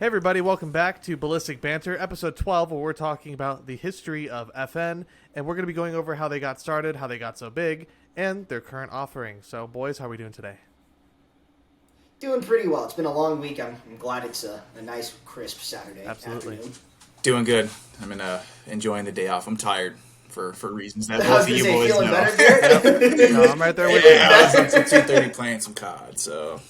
everybody, welcome back to Ballistic Banter, episode 12, where we're talking about the history of FN, and we're going to be going over how they got started, how they got so big, and their current offering. So, boys, how are we doing today? Doing pretty well. It's been a long week. I'm glad it's a nice, crisp Saturday Absolutely. afternoon. Doing good. I'm enjoying the day off. I'm tired for reasons that I both was of you going to say, boys feeling know. better, Garrett? No, I'm right there with you. I was up to 2:30 playing some COD, so...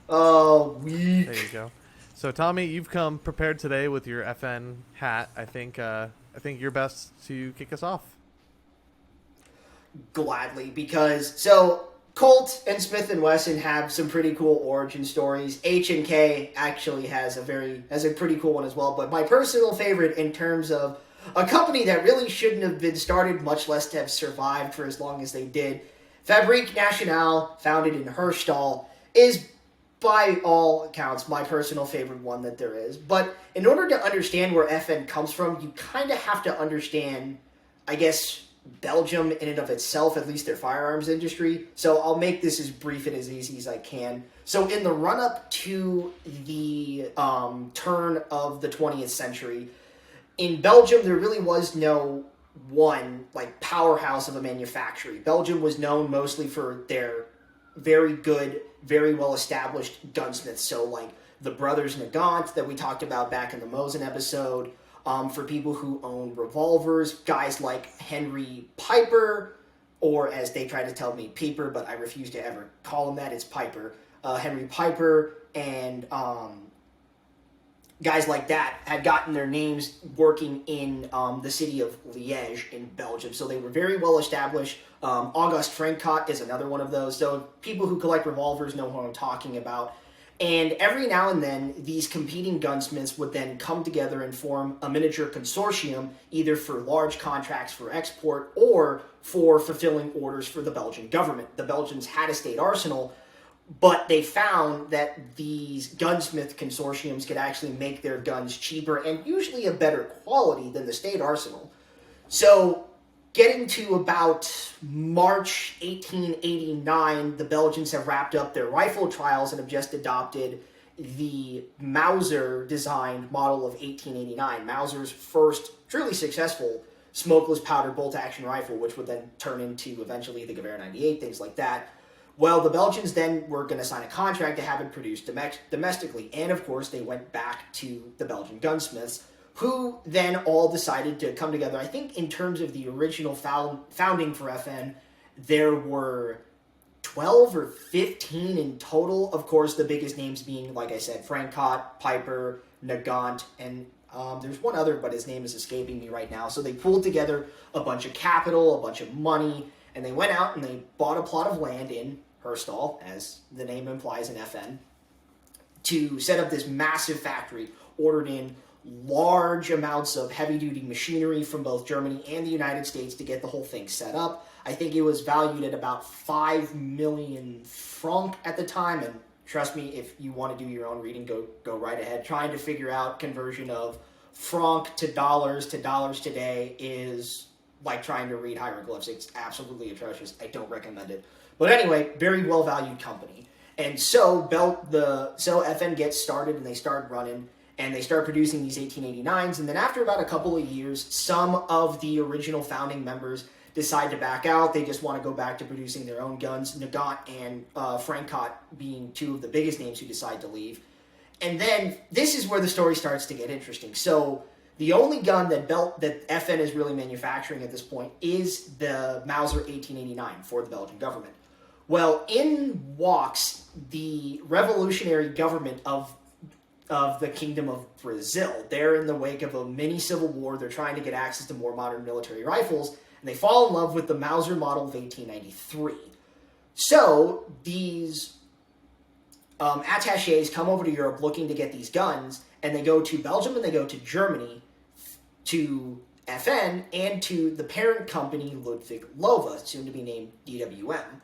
Oh, weak. There you go. So, Tommy, you've come prepared today with your FN hat. I think you're best to kick us off. Gladly, because Colt and Smith & Wesson have some pretty cool origin stories. H&K actually has a pretty cool one as well. But my personal favorite in terms of a company that really shouldn't have been started, much less to have survived for as long as they did, Fabrique Nationale, founded in Herstal, is by all accounts my personal favorite one that there is. But in order to understand where FN comes from, you kind of have to understand, I guess, Belgium in and of itself, at least their firearms industry. So I'll make this as brief and as easy as I can. So in the run-up to the turn of the 20th century, in Belgium there really was no one powerhouse of a manufacturer. Belgium was known mostly for their very good, very well-established gunsmiths. So the Brothers Nagant that we talked about back in the Mosin episode. For people who own revolvers, guys like Henry Piper, or as they try to tell me, Peeper, but I refuse to ever call him that, it's Piper. Henry Piper and guys like that had gotten their names working in the city of Liège in Belgium. So they were very well established. Auguste Francot is another one of those. So people who collect revolvers know who I'm talking about. And every now and then, these competing gunsmiths would then come together and form a miniature consortium, either for large contracts for export or for fulfilling orders for the Belgian government. The Belgians had a state arsenal, but they found that these gunsmith consortiums could actually make their guns cheaper and usually of better quality than the state arsenal. So, getting to about March 1889, the Belgians have wrapped up their rifle trials and have just adopted the Mauser-designed model of 1889. Mauser's first truly successful smokeless powder bolt-action rifle, which would then turn into eventually the Gewehr 98, things like that. Well, the Belgians then were going to sign a contract to have it produced domestically. And, of course, they went back to the Belgian gunsmiths, who then all decided to come together. I think in terms of the original founding for FN, there were 12 or 15 in total. Of course, the biggest names being, like I said, Francot, Piper, Nagant, and there's one other, but his name is escaping me right now. So they pulled together a bunch of capital, a bunch of money, and they went out and they bought a plot of land in Herstal, as the name implies in FN, to set up this massive factory, ordered in large amounts of heavy-duty machinery from both Germany and the United States to get the whole thing set up. I think it was valued at about 5 million franc at the time, and trust me, if you want to do your own reading, go right ahead. Trying to figure out conversion of franc to dollars today is like trying to read hieroglyphs. It's absolutely atrocious. I don't recommend it. But anyway, very well-valued company. And so FN gets started and they start running, and they start producing these 1889s, and then after about a couple of years, some of the original founding members decide to back out. They just want to go back to producing their own guns, Nagant and Francot being two of the biggest names who decide to leave. And then this is where the story starts to get interesting. So the only gun that FN is really manufacturing at this point is the Mauser 1889 for the Belgian government. Well, in walks the revolutionary government of the Kingdom of Brazil. They're in the wake of a mini civil war. They're trying to get access to more modern military rifles, and they fall in love with the Mauser model of 1893. So these attachés come over to Europe looking to get these guns, and they go to Belgium and they go to Germany, to FN, and to the parent company Ludwig Lowe, soon to be named DWM,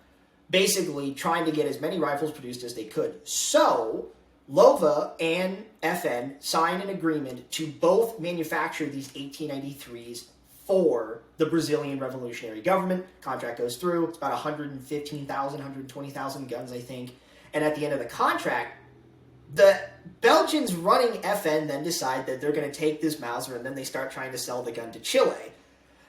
basically trying to get as many rifles produced as they could. So Lowe and FN signed an agreement to both manufacture these 1893s for the Brazilian Revolutionary Government. Contract goes through. It's about 115,000, 120,000 guns, I think. And at the end of the contract, the Belgians running FN then decide that they're going to take this Mauser, and then they start trying to sell the gun to Chile.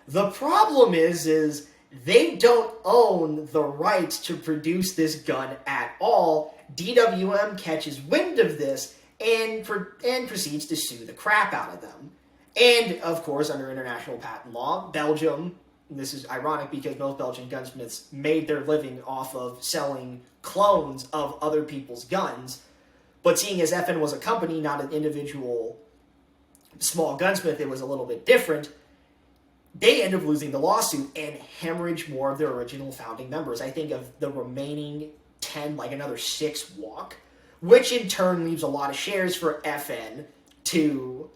The problem is they don't own the rights to produce this gun at all. DWM catches wind of this and proceeds to sue the crap out of them. And, of course, under international patent law, Belgium, and this is ironic because most Belgian gunsmiths made their living off of selling clones of other people's guns, but seeing as FN was a company, not an individual small gunsmith, it was a little bit different. They end up losing the lawsuit and hemorrhage more of their original founding members. I think of the remaining 10, like another 6 walk, which in turn leaves a lot of shares for FN to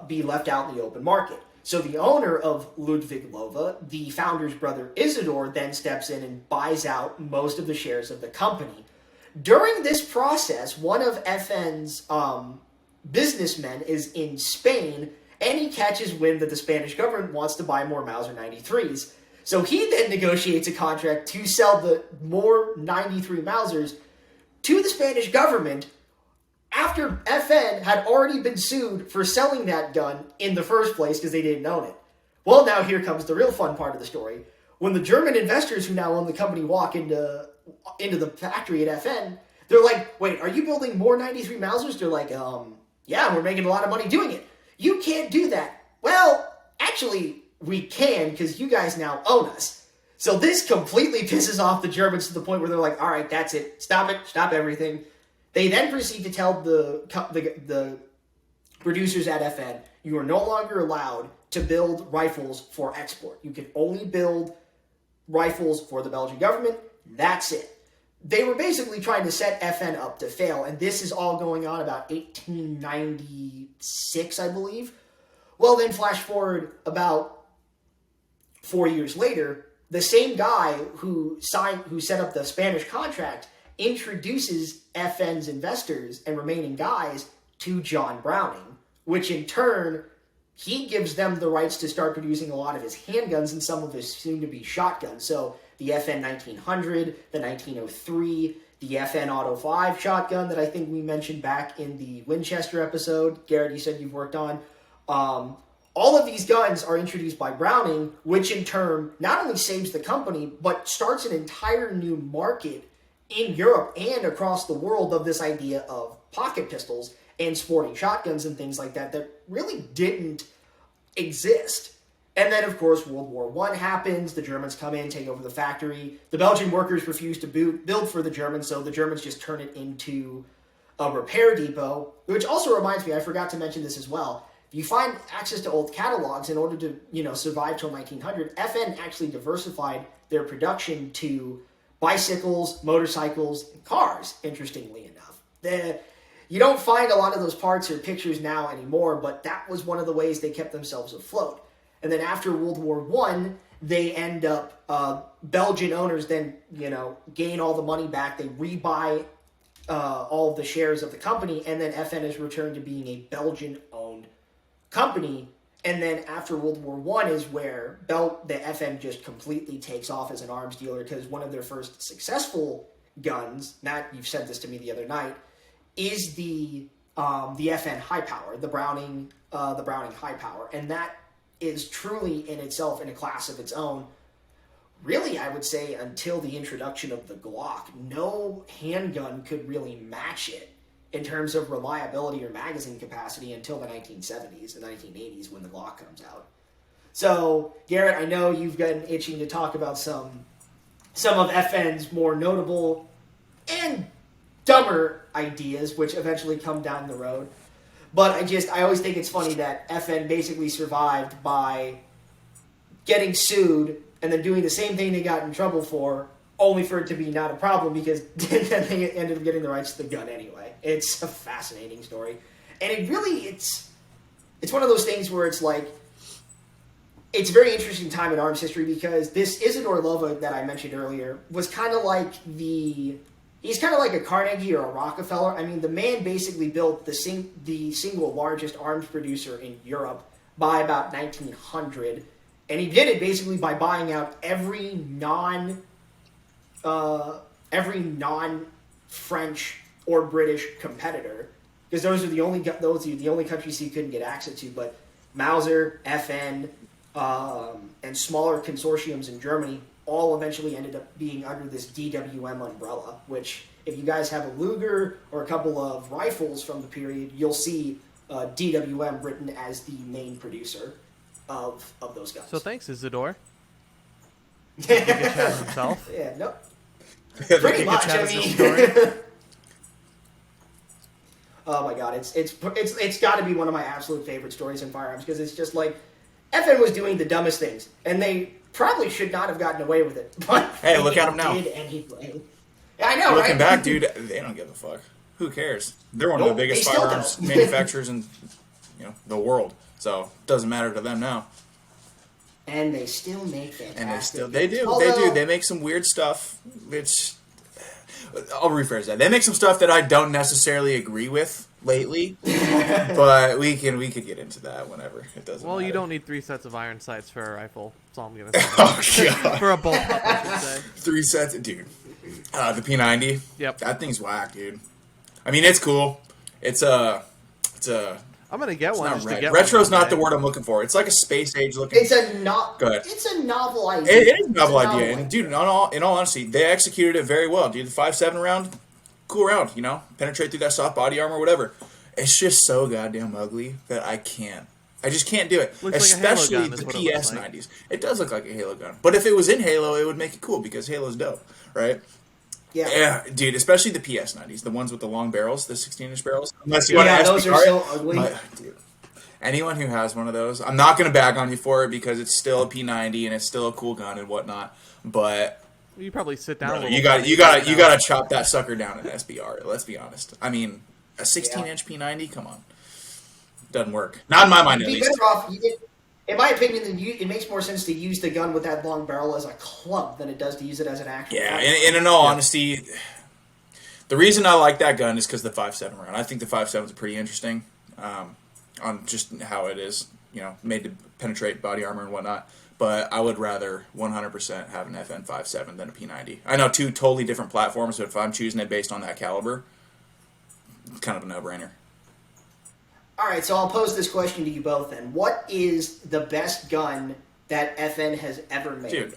be left out in the open market. So the owner of Ludwig Lowe, the founder's brother Isidore, then steps in and buys out most of the shares of the company. During this process, one of FN's businessmen is in Spain, and he catches wind that the Spanish government wants to buy more Mauser 93s. So he then negotiates a contract to sell the more 93 Mausers to the Spanish government after FN had already been sued for selling that gun in the first place because they didn't own it. Well, now here comes the real fun part of the story. When the German investors who now own the company walk into the factory at FN, they're like, wait, are you building more 93 Mausers? They're like, yeah, we're making a lot of money doing it. You can't do that. Well, actually, we can because you guys now own us. So this completely pisses off the Germans to the point where they're like, all right, that's it. Stop it. Stop everything. They then proceed to tell the producers at FN, you are no longer allowed to build rifles for export. You can only build rifles for the Belgian government. That's it. They were basically trying to set FN up to fail, and this is all going on about 1896, I believe. Well, then flash forward about 4 years later, the same guy who set up the Spanish contract introduces FN's investors and remaining guys to John Browning, which in turn, he gives them the rights to start producing a lot of his handguns and some of his soon-to-be shotguns. So the FN 1900, the 1903, the FN Auto 5 shotgun that I think we mentioned back in the Winchester episode. Garrett, you said you've worked on. All of these guns are introduced by Browning, which in turn not only saves the company, but starts an entire new market in Europe and across the world of this idea of pocket pistols and sporting shotguns and things like that that really didn't exist. And then, of course, World War I happens. The Germans come in, take over the factory. The Belgian workers refuse to build for the Germans, so the Germans just turn it into a repair depot, which also reminds me, I forgot to mention this as well. If you find access to old catalogs in order to, survive till 1900, FN actually diversified their production to bicycles, motorcycles, and cars, interestingly enough. You don't find a lot of those parts or pictures now anymore, but that was one of the ways they kept themselves afloat. And then after World War I, they end up, Belgian owners then, gain all the money back. They rebuy all of the shares of the company, and then FN is returned to being a Belgian-owned company. And then after World War I is where the FN just completely takes off as an arms dealer, because one of their first successful guns, Matt, you've said this to me the other night, is the FN High Power, the Browning High Power, and that is truly in itself in a class of its own. Really, I would say until the introduction of the Glock, no handgun could really match it in terms of reliability or magazine capacity until the 1970s and 1980s when the Glock comes out. So, Garrett, I know you've been itching to talk about some of FN's more notable and dumber ideas, which eventually come down the road. But I always think it's funny that FN basically survived by getting sued and then doing the same thing they got in trouble for, only for it to be not a problem because then they ended up getting the rights to the gun anyway. It's a fascinating story. And it's one of those things where it's like, it's a very interesting time in arms history because this Isidore Lowe that I mentioned earlier was kind of like he's kind of like a Carnegie or a Rockefeller. I mean, the man basically built the single largest arms producer in Europe by about 1900. And he did it basically by buying out every non-French or British competitor, because those are the only countries he couldn't get access to. But Mauser, FN, and smaller consortiums in Germany all eventually ended up being under this DWM umbrella, which, if you guys have a Luger or a couple of rifles from the period, you'll see DWM written as the main producer of those guns. So thanks, Isidore. Giga-Chad himself. Yeah, no. Pretty much, I Giga-Chad is mean. the story. Oh my god, it's got to be one of my absolute favorite stories in firearms, because it's just like FN was doing the dumbest things, and they probably should not have gotten away with it. But Hey, look at him now. did, and he played. Yeah, I know, Looking right? back, dude, they don't give a fuck. Who cares? They're one of Nope, the biggest they still firearms don't. manufacturers in the world. So it doesn't matter to them now. And they still make fantastic. And they do. Although, They make some weird stuff. I'll rephrase that. They make some stuff that I don't necessarily agree with lately, but we could get into that whenever. It doesn't. Well, you matter. don't need 3 sets of iron sights for a rifle. That's all I'm gonna say. Oh god. For a bolt up, I should say. 3 sets, dude. The P90. Yep. That thing's whack, dude. I mean, it's cool. It's a. I'm gonna get It's one. not Just to red. get Retro's one not the someday. word I'm looking for. It's like a space age looking. it's a Go ahead. It's a novel idea. It is a novel It's idea, and dude, in all honesty, they executed it very well, dude. The 5.7 round, cool round, penetrate through that soft body armor, whatever. It's just so goddamn ugly that I just can't do it. Looks like a Halo Especially gun the is what it looks like. PS90s. It does look like a Halo gun, but if it was in Halo, it would make it cool because Halo's dope, right? Yeah, dude, especially the PS90s, the ones with the long barrels, the 16-inch barrels. Unless you want to those are SBR it. so ugly. Dude, anyone who has one of those, I'm not going to bag on you for it because it's still a P90 and it's still a cool gun and whatnot. But You probably sit down. brother, a little you bit. got to chop that sucker down in SBR. Let's be honest. I mean, a 16-inch P90, come on, doesn't work. Not in my mind, at You'd be least. better off. In my opinion, it makes more sense to use the gun with that long barrel as a club than it does to use it as an actual. Yeah, gun. and in all honesty, the reason I like that gun is because the 5.7 round. I think the 5.7 is pretty interesting on just how it is, made to penetrate body armor and whatnot. But I would rather 100% have an FN 5.7 than a P90. I know 2 totally different platforms, but if I'm choosing it based on that caliber, it's kind of a no-brainer. All right, so I'll pose this question to you both then. What is the best gun that FN has ever made? Dude,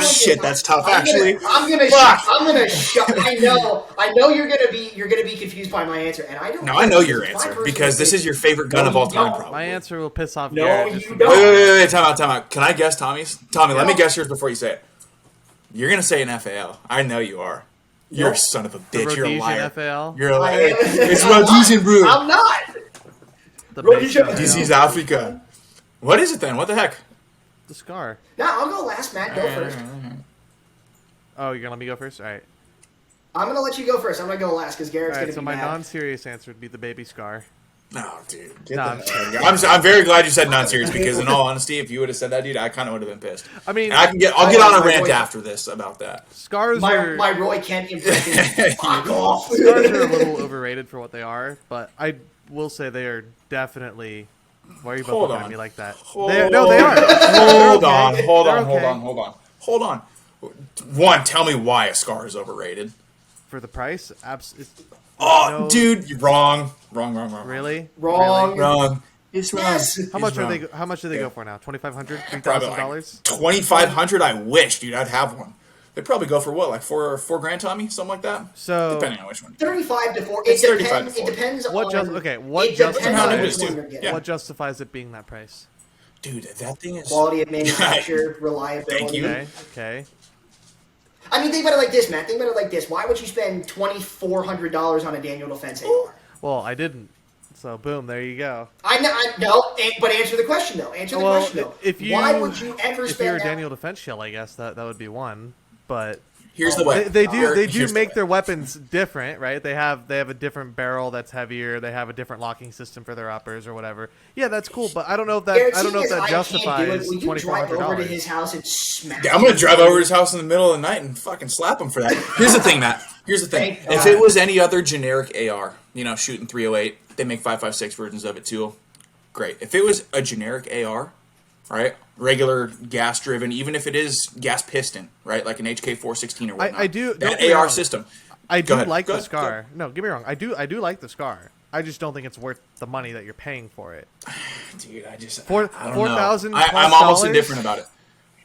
shit, that's tough. I'm Actually, gonna shut. I know you're gonna be confused by my answer, and I don't. no, I know your My answer personal because this is your favorite gun No, of all you time, don't. probably. My answer will piss off No, Garrett. you just from- don't. Wait, time out. Can I guess Tommy's? Tommy, let me No. guess yours before you say it. You're going to say an FAL. I know you are. You're a Nope. son of a The bitch. You're a Rhodesian liar. FAL. You're a I liar. am- It's I'm not. Rhodesian, bro. I'm not. The Rhodesian base This FAL. is Africa. What is it then? What the heck? The Scar. No, I'll go last. Matt, go first. Oh, you're gonna let me go first? All right. I'm gonna let you go first. I'm gonna go last because Garrett's All right. gonna So be my mad. non-serious answer would be the Baby Scar. No, dude. No, I'm I'm very glad you said non-serious because, in all honesty, if you would have said that, dude, I kind of would have been pissed. I mean, And I'll get on a my rant voice- after this about that. Scars my are Roy Kent impression. Fuck off. Scars are a little overrated for what they are, but I will say they are definitely. Why are you both Hold looking on. at me like that? Hold No, they are. Hold on, okay. hold They're on, hold okay. on, hold on. One, tell me why a Scar is overrated. For the price, Oh, no- dude, you're wrong. Wrong. Really? Wrong. Really? Wrong. It's wrong. Yes. How much are wrong. they? How much do they go for now? $2,500, Probably $3,000. like $2,500. I wish, dude, I'd have one. They probably go for what, like four grand, Tommy, something like that. So Depending on which one. 35 to 4. It's It 35 depends. to It 40. depends What on. just- okay, what it depends justifies- on How new it which is, one too. you're getting. Yeah. what justifies it being that price? Dude, that thing is Quality of manufacture, reliability. Thank you. Okay. I mean, think about it like this, Matt. Think about it like this. Why would you spend $2,400 on a Daniel Defense AR? Well, I didn't. So boom, there you go. I know, but answer the question though. Answer the Well, question though. if you Why would you ever if spend you're a that? Daniel Defense Shell, I guess that would be one. But Here's the way. they do Here's the make way. their weapons different, right? They have a different barrel that's heavier. They have a different locking system for their uppers or whatever. Yeah, that's cool. But I don't know if that Garrett, I don't know if seeing that as I can't do it, justifies will you drive over to his $2,400. house and smack? I'm gonna him? drive over to his house in the middle of the night and fucking slap him for that. Here's the thing, Matt. Here's the thing. Thank If God. it was any other generic AR, shooting 308, they make 5.56 versions of it too. Great. If it was a generic AR, right, regular gas driven, even if it is gas piston, right, like an HK416 or whatnot, I do- don't that get me AR wrong. system. I do ahead. like Go the ahead. Scar. No, get me wrong. I do like the Scar. I just don't think it's worth the money that you're paying for it. Dude, I don't $4,000 know. plus I'm almost dollars? indifferent about it.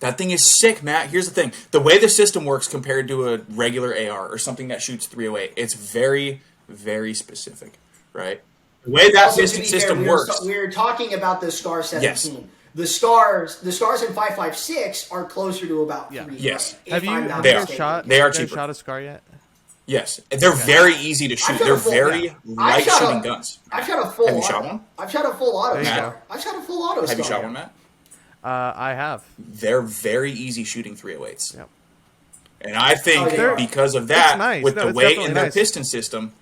That thing is sick, Matt. Here's the thing. The way the system works compared to a regular AR or something that shoots 308, it's very, very specific, right? The way that Also, to piston be system fair, works. we're talking about the Scar 17. Yes. The Scars in 5.56 are closer to about Yeah. 3. Yes. if Have you I'm not They are. mistaken. shot? They are you guys cheaper. shot a Scar yet? Yes. They're very easy to shoot. I've shot They're a full- very yeah. light I've shot shooting a- guns. I've shot a full. Have you shot one? I've shot a full auto There you Scar. go. I've shot a full auto Scar. Have you shot one, Matt? I have. They're very easy shooting 308s. Yep. And I think Oh, yeah. because of that, It's nice. with No, the it's weight definitely in their nice. piston system,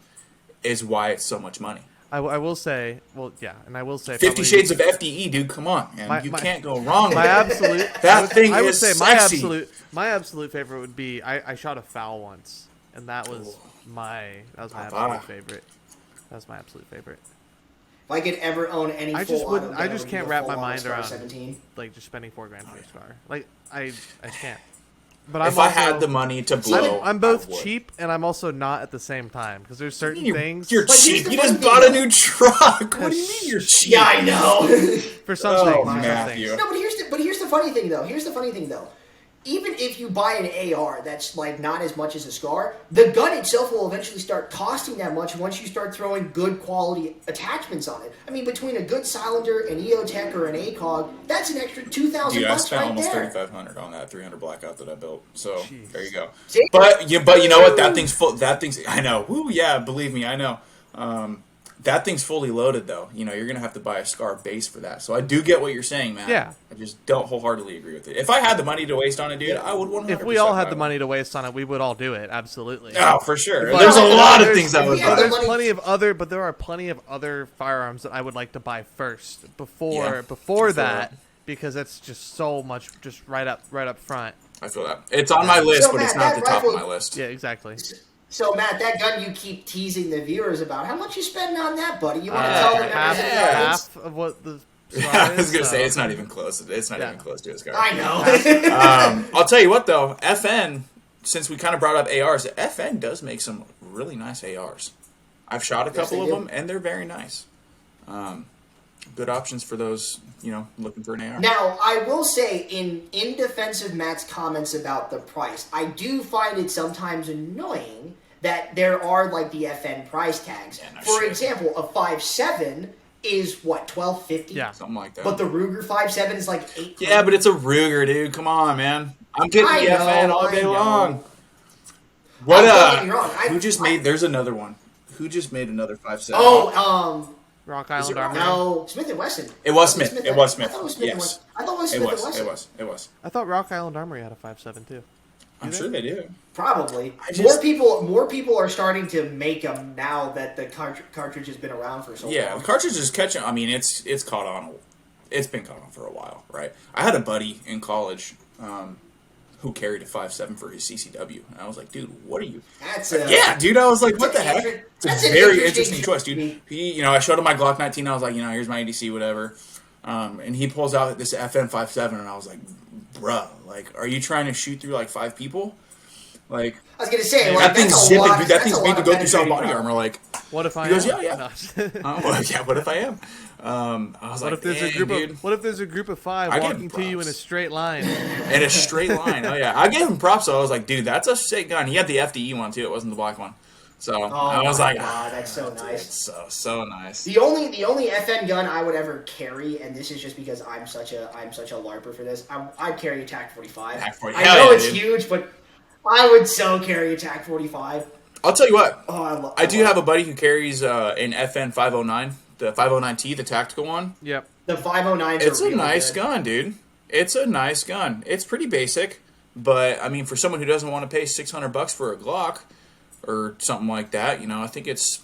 is why it's so much money. I will say, well, yeah, and I will say 50 probably Shades of FDE, dude. Come on, man. You can't go wrong with my it. absolute. That thing I would is say sexy. my absolute favorite would be I shot a foul once, and that was my Papa. absolute favorite. That was my absolute favorite. If I could ever own any I full just auto wouldn't. gun, I it just would can't be a wrap full my auto mind Scar around 17. like just spending $4,000 for a Scar. Like I just can't. But I'm If I also, had the money to blow, I'm both I would. cheap and I'm also not at the same time because there's certain things You're But here's cheap. the You funny just thing, bought a though. new truck. What do you mean you're cheap? Yeah, I know. for some Oh, things. For some Matthew. things. No, but here's the funny thing though. Even if you buy an AR that's like not as much as a Scar, the gun itself will eventually start costing that much once you start throwing good quality attachments on it. I mean, between a good Cylinder, an EOTech, or an ACOG, that's an extra $2,000 Dude, I spent right almost there. $3,500 on that 300 blackout that I built. So Jeez. there you go. See? But you know what? That thing's full. That thing's. I know. Woo, yeah. Believe me, I know. That thing's fully loaded, though. You know, you're gonna have to buy a Scar base for that. So I do get what you're saying, man. Yeah. I just don't wholeheartedly agree with it. If I had the money to waste on it, dude, I would 100%. If we all had buy the one. money to waste on it, we would all do it. Absolutely. Oh, for sure. But- There's a lot of there's- things I would yeah, But buy. there's money- plenty of other, but there are plenty of other firearms that I would like to buy first before Yeah. before I feel that that. because it's just so much just right up front. I feel that. It's on my list, So, but it's Matt, not that the top of rifle- my list. Yeah, exactly. So, Matt, that gun you keep teasing the viewers about, how much you spending on that, buddy? You want to tell them half, everything? half of what the I was gonna so- say it's not even close. It's not Yeah. even close to a Scar. I know. I'll tell you what though, FN. Since we kind of brought up ARs, FN does make some really nice ARs. I've shot a Yes, couple they of do. them, and they're very nice. Good options for those, looking for an AR. Now, I will say, in defense of Matt's comments about the price, I do find it sometimes annoying that there are like the FN price tags. Yeah, no For shit. example, a 5.7 is what, $12.50? Yeah. Something like that. But the Ruger 5.7 is like $8. yeah, but it's a Ruger, dude. Come on, man. I'm getting I the know, FN all I day know. long. What? don't get me wrong, Who just made? There's another one. Who just made another 5.7? Rock Is Island it Armory. no, Smith and Wesson. It was Smith. It was Smith. I thought it was Smith and Yes. Wesson. I thought it was It Smith was. and Wesson. It was. It was. I thought Rock Island Armory had a 5.7 too. I'm sure they do. Probably. I just- More people are starting to make them now that the cartridge has been around for so Yeah, long. the cartridge is catching. I mean, it's caught on. It's been caught on for a while, right? I had a buddy in college who carried a 5.7 for his CCW, and I was like, dude, what are you? That's Yeah, dude, I was like, what the an heck? inter- It's that's a an very interesting interesting choice, dude. He, I showed him my Glock 19. I was like, here's my ADC, whatever. And he pulls out this FN 5.7, and I was like, bruh, like, are you trying to shoot through like 5 people? Like, I was gonna say, that like, thing's that's a zipping, lot. dude. That that's thing's a made lot to of go through some penetrating body power. armor. Like, What if I? He goes, am? yeah. Well, yeah, what if I am? I was What like, if there's a dang, group dude. of What if there's a group of 5 I give walking to you in a props. straight line? In a straight line. Oh, yeah. I gave him props, so I was like, dude, that's a sick gun. He had the FDE one, too. It wasn't the black one. So Oh I was my like, God, that's so dude, nice. it's so nice. The only FN gun I would ever carry, and this is just because I'm such a LARPer for this, I'd carry a TAC 45. TAC 40. I Hell know yeah, it's dude. huge, but I would so carry a TAC 45. I'll tell you what. Oh, I do have a buddy who carries an FN 509, the 509T, the tactical one. Yep. the 509s. It's are a really nice good. gun, dude. It's a nice gun. It's pretty basic, but I mean, for someone who doesn't want to pay $600 for a Glock or something like that, I think it's.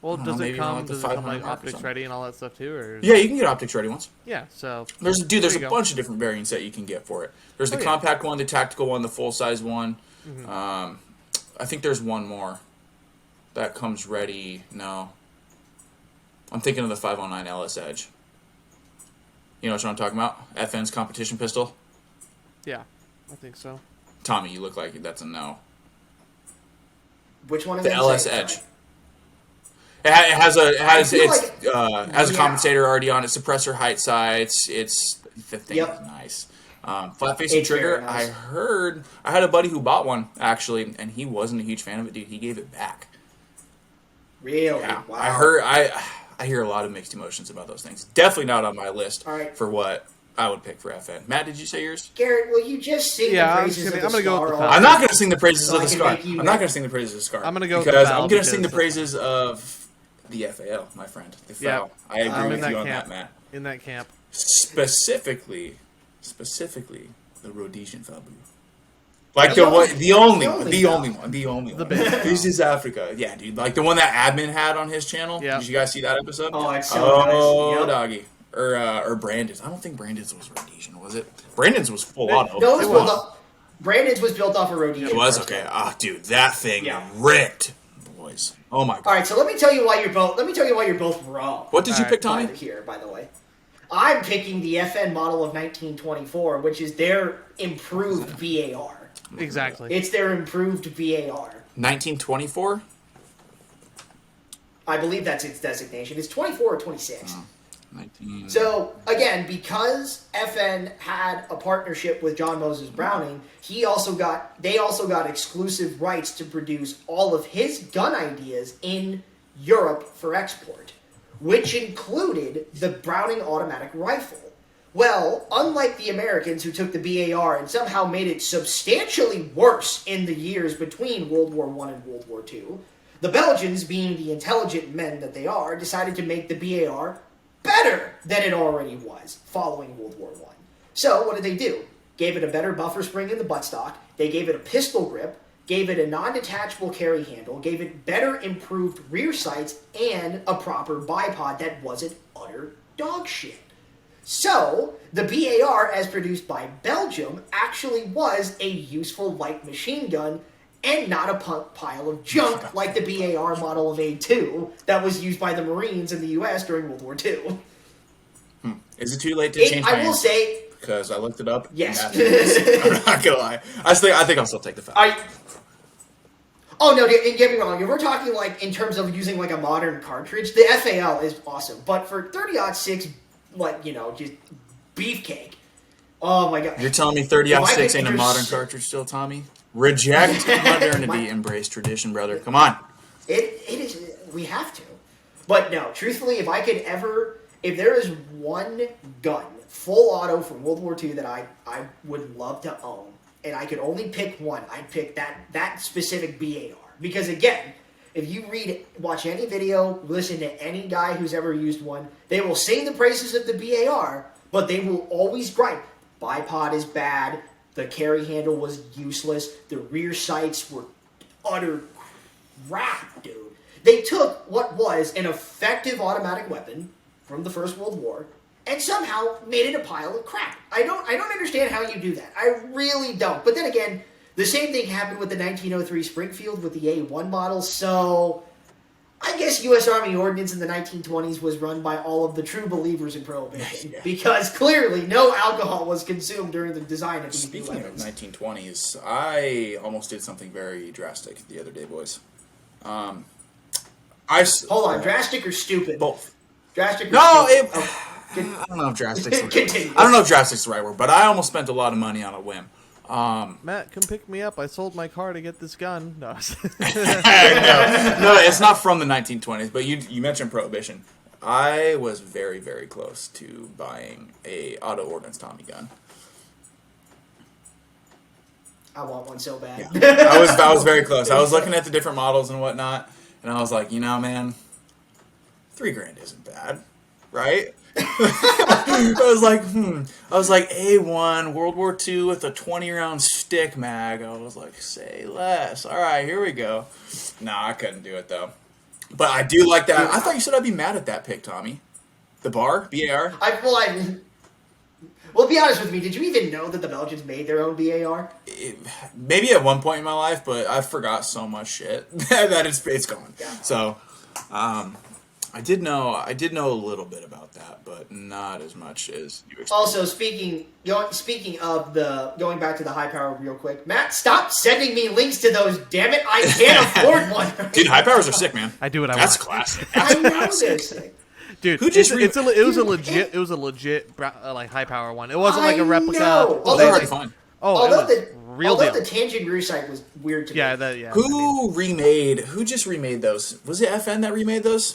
Well, I don't know, does it maybe around come? like the Does it come 500 like mark or optics something. ready and all that stuff too? Or Yeah, you can get optics ready ones. yeah. So There's There a you go. bunch of different variants that you can get for it. There's the Oh, yeah. compact one, the tactical one, the full size one. I think there's one more that comes ready. No, I'm thinking of the 509 LS Edge. You know what I'm talking about? FN's competition pistol. yeah, I think so. Tommy, you look like that's a no. Which one of The them? LS Say it, Edge. sorry. Has a compensator already on it, suppressor height sights. The thing Yep. is nice. Flat facing It's trigger. very nice. I had a buddy who bought one actually, and he wasn't a huge fan of it, dude. He gave it back. Really? Yeah, Wow. I hear a lot of mixed emotions about those things. Definitely not on my list All right. for what I would pick for FN. Matt, did you say yours? Garrett, will you just sing Yeah, the I'm just praises gonna- of the I'm gonna go with Scar? the all Falcon. I'm not going to sing the praises So of I the can Scar. make you I'm not mad. going to sing the praises of the Scar. I'm gonna go with the because FAL I'm going to sing the because- praises of the FAL, my friend. The FAL. Yeah. I agree I'm in with that you on camp. that, Matt. In that camp. Specifically, the Rhodesian Fabu. Like The the only- one, the only the one, only the Fal. only one, the only The one. big Fal. This is Africa. Yeah, dude. Like the one that Admin had on his channel. Yeah. Did you guys see that episode? Oh, it's so Oh, nice. Yep. doggy. Or Brandon's. I don't think Brandon's was Rhodesian, was it? Brandon's was full auto. No, it was It built was. off. Brandon's was built off of Rhodesian. It was first. okay. Ah, dude, that thing Yeah. ripped, boys. Oh my god. All right, so let me tell you why you're both wrong. What did you All pick, right. Tommy? Here, by the way, I'm picking the FN model of 1924, which is their improved VAR. Exactly. It's their improved VAR. 1924. I believe that's its designation. It's 24 or 26. 19. So again, because FN had a partnership with John Moses Browning, they also got exclusive rights to produce all of his gun ideas in Europe for export, which included the Browning automatic rifle. Well, unlike the Americans who took the BAR and somehow made it substantially worse in the years between World War I and World War II, the Belgians, being the intelligent men that they are, decided to make the BAR better than it already was following World War I. So what did they do? Gave it a better buffer spring in the buttstock, they gave it a pistol grip, gave it a non-detachable carry handle, gave it better improved rear sights, and a proper bipod that wasn't utter dog shit. So, the BAR, as produced by Belgium, actually was a useful light machine gun and not a pile of junk like the BAR model of A2 that was used by the Marines in the US during World War II. Is it too late to change my I will answer? say, Because I looked it up. and Yes. that is- I'm not gonna lie. I think I'll still take the FAL. Oh no, don't get me wrong. If we're talking like in terms of using like a modern cartridge, the FAL is awesome. But for 30-06, like, just beefcake. Oh my god. You're telling me If I 30-06 could ain't a just- modern cartridge still, Tommy? Reject modernity, embrace tradition, brother. Come on. It is. We have to. But no, truthfully, if there is one gun, full auto from World War II that I would love to own, and I could only pick one, I'd pick that specific BAR. Because again, if you watch any video, listen to any guy who's ever used one, they will sing the praises of the BAR, but they will always gripe. Bipod is bad, the carry handle was useless, the rear sights were utter crap, dude. They took what was an effective automatic weapon from the First World War and somehow made it a pile of crap. I don't understand how you do that. I really don't. But then again, the same thing happened with the 1903 Springfield with the A1 model, so I guess U.S. Army Ordnance in the 1920s was run by all of the true believers in Prohibition, Yeah. because clearly no alcohol was consumed during the design of these new Speaking of weapons. 1920s, I almost did something very drastic the other day, boys. Hold Hold on, drastic or stupid? Both. Drastic or No, stupid? I don't know if drastic's Continue. I don't know if drastic's the right word, but I almost spent a lot of money on a whim. Matt, come pick me up. I sold my car to get this gun. No. No, it's not from the 1920s, but you mentioned Prohibition. I was very, very close to buying a auto ordnance Tommy gun. I want one so bad. I was very close. I was looking at the different models and whatnot, and I was like, man, $3,000 isn't bad, right? I was like A1 World War II with a 20-round stick mag. I was like, say less. All right, here we go. Nah, I couldn't do it though. But I do like that. I thought you said I'd be mad at that pick, Tommy. The BAR. Well, be honest with me. Did you even know that the Belgians made their own BAR? Maybe at one point in my life, but I forgot so much shit that it's gone. Yeah. So, I did know a little bit about that, but not as much as you expect. Also, speaking of going back to the high power real quick, Matt, stop sending me links to those. Damn it, I can't afford one. Dude, high powers are sick, man. I do what I That's want. classic. I know this thing. Dude, Who just it was a legit like high power one. It wasn't like a I replica. know. Oh, they're already fine. Oh, it was real deal. The Tangent Rear sight was weird to me. Yeah. Who just remade those? Was it FN that remade those?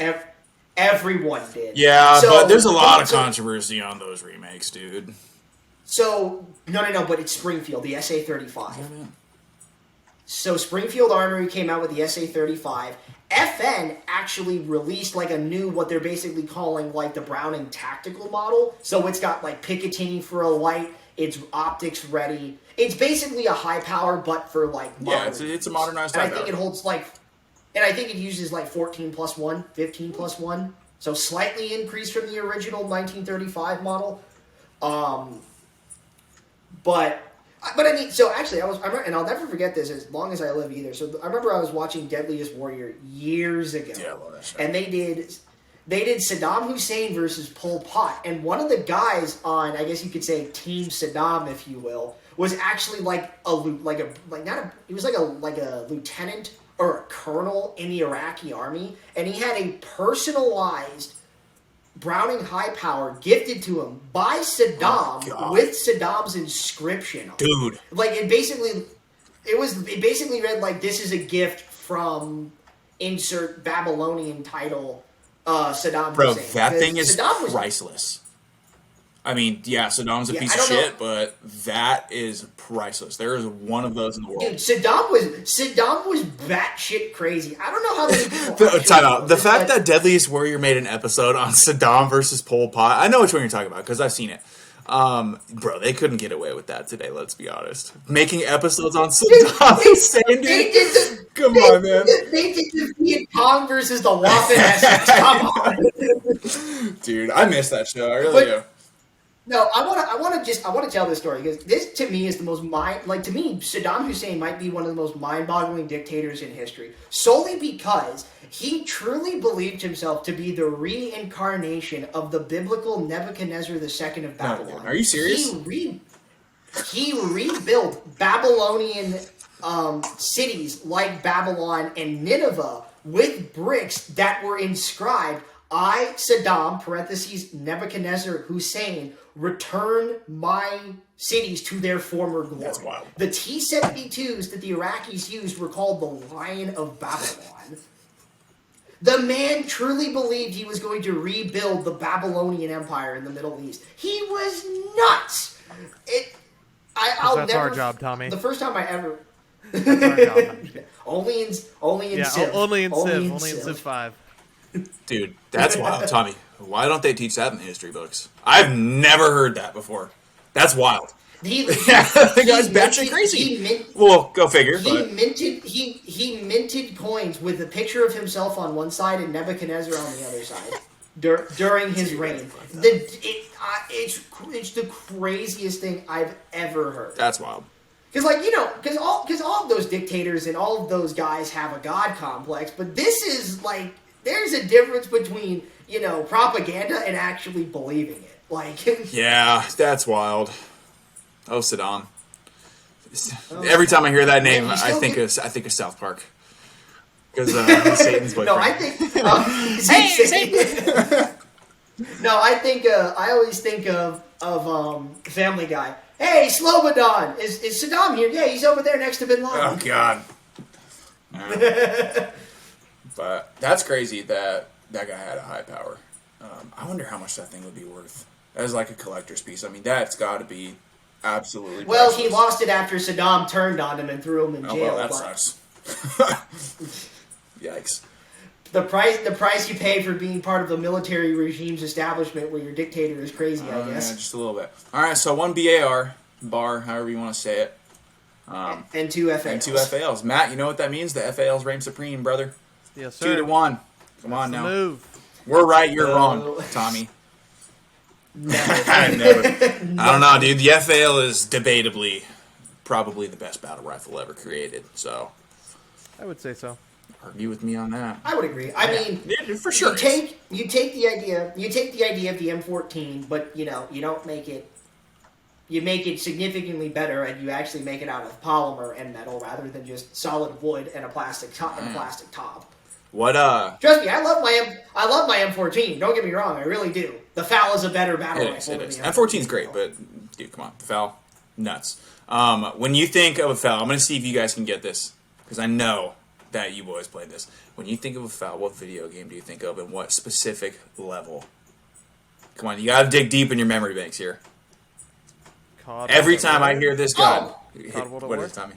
Everyone did. Yeah, So- but there's a lot of so- controversy on those remakes, dude. So no, but it's Springfield, the SA-35. So Springfield Armory came out with the SA-35. FN actually released like a new, what they're basically calling like the Browning tactical model. So it's got like Picatinny for a light. It's optics ready. It's basically a high power, but for like Yeah, modern. it's a modernized And I high think power. it holds like, and I think it uses like 14 plus 1, 15 plus 1. So slightly increased from the original 1935 model. But I mean, so actually, and I'll never forget this as long as I live either. So I remember I was watching Deadliest Warrior years ago, Yeah, I love that show. and they did Saddam Hussein versus Pol Pot, and one of the guys on, I guess you could say, Team Saddam, if you will, was actually like he was like a lieutenant or a colonel in the Iraqi army, and he had a personalized Browning high power gifted to him by Saddam God. with Saddam's inscription on it. Dude. Like it basically read like, this is a gift from insert Babylonian title Saddam Bro, Hussein. that Because thing is Saddam was- priceless. I mean, yeah, Saddam's a Yeah, piece I of don't know. shit, but that is priceless. There is one of those in the world. Dude, Saddam was batshit crazy. I don't know how many people. Time out. The It's fact like- that Deadliest Warrior made an episode on Saddam versus Pol Pot, I know which one you're talking about because I've seen it. Bro, they couldn't get away with that today. Let's be honest. Making episodes on Saddam Hussein, They dude. did the, Come on, man. They did the Viet Cong versus the Waffen SS. Come on. Dude, I miss that show. I really do. No, I want to tell this story because this to me is the most to me Saddam Hussein might be one of the most mind-boggling dictators in history, solely because he truly believed himself to be the reincarnation of the biblical Nebuchadnezzar II of Babylon. Are you serious? He rebuilt Babylonian cities like Babylon and Nineveh with bricks that were inscribed, I, Saddam, parentheses, Nebuchadnezzar Hussein, return my cities to their former glory. That's wild. The T-72s that the Iraqis used were called the Lion of Babylon. The man truly believed he was going to rebuild the Babylonian Empire in the Middle East. He was nuts. I'll That's never, our job, Tommy. The first time I ever... That's our job. only in Civ. Only in Civ 5. Dude, that's wild, Tommy. Why don't they teach that in the history books? I've never heard that before. That's wild. The guy's batshit crazy. Well, go figure. But He minted coins with a picture of himself on one side and Nebuchadnezzar on the other side during his reign. It's the craziest thing I've ever heard. that's wild. Because all of those dictators and all of those guys have a god complex, but this is like, there's a difference between, propaganda and actually believing it. Like, Yeah, that's wild. Oh, Saddam. Every time I hear that name, you I still think get- of South Park. Because Satan's boyfriend. no, I think. No, I always think of Family Guy. Hey, Slobodan, is Saddam here? Yeah, he's over there next to Bin Laden. Oh God. But that's crazy that guy had a high power. I wonder how much that thing would be worth as like a collector's piece. I mean, that's got to be absolutely. Well, priceless. he lost it after Saddam turned on him and threw him in Oh jail. well, that but sucks. Yikes. the price you pay for being part of the military regime's establishment, where your dictator is crazy, I guess. Yeah, just a little bit. All right, so one bar, however you want to say it, And two FALs. and two FALs. Matt, you know what that means? The FALs reign supreme, brother. Yes, sir. 2-1. Come on The now. move. We're right, you're No. wrong, Tommy. Never. I don't know, dude. The FAL is debatably probably the best battle rifle ever created. So, I would say so. argue with me on that. I would agree. I mean, Yeah, for sure. You take the idea of the M14, but you don't make it. You make it significantly better, and you actually make it out of polymer and metal rather than just solid wood and a plastic top. What Trust me, I love my M14. Don't get me wrong, I really do. The FAL is a better battle It rifle. is. Than the M14 is great, but dude, come on, the FAL, nuts. When you think of a FAL, I'm gonna see if you guys can get this because I know that you boys played this. When you think of a FAL, what video game do you think of, and what specific level? Come on, you gotta dig deep in your memory banks here. Every time I hear this gun, COD World of what War? is it, Tommy?